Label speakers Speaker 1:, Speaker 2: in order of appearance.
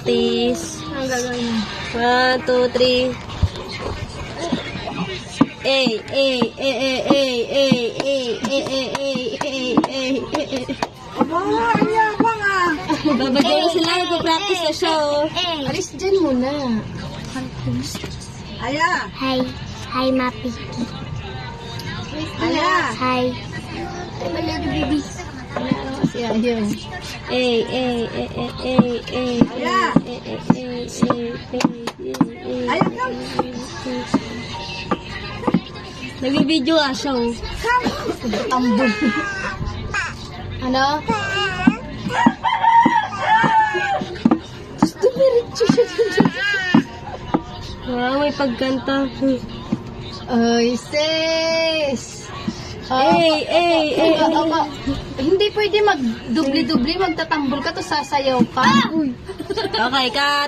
Speaker 1: Practice.
Speaker 2: Ang gagawin mo.
Speaker 1: 1, 2, 3. Eh.
Speaker 2: Aba, ang yabang ah.
Speaker 1: Babagay na sila, nagpa-practice na siya, oh.
Speaker 2: Alis dyan muna. Aya.
Speaker 3: Hi. Hi, Mapi.
Speaker 2: Aya.
Speaker 3: Hi. Wala na, baby.
Speaker 2: Si Ayo. Ayaw ka.
Speaker 1: Nag-video nga siya, oh.
Speaker 2: Tambol. Ano? Gusto diretso siya dyan.
Speaker 1: Wow, may pagkanta.
Speaker 2: Ay, sis. Hindi pwede mag-dubli-dubli, magtatambol ka to sasayaw ka.
Speaker 1: Okay, cut.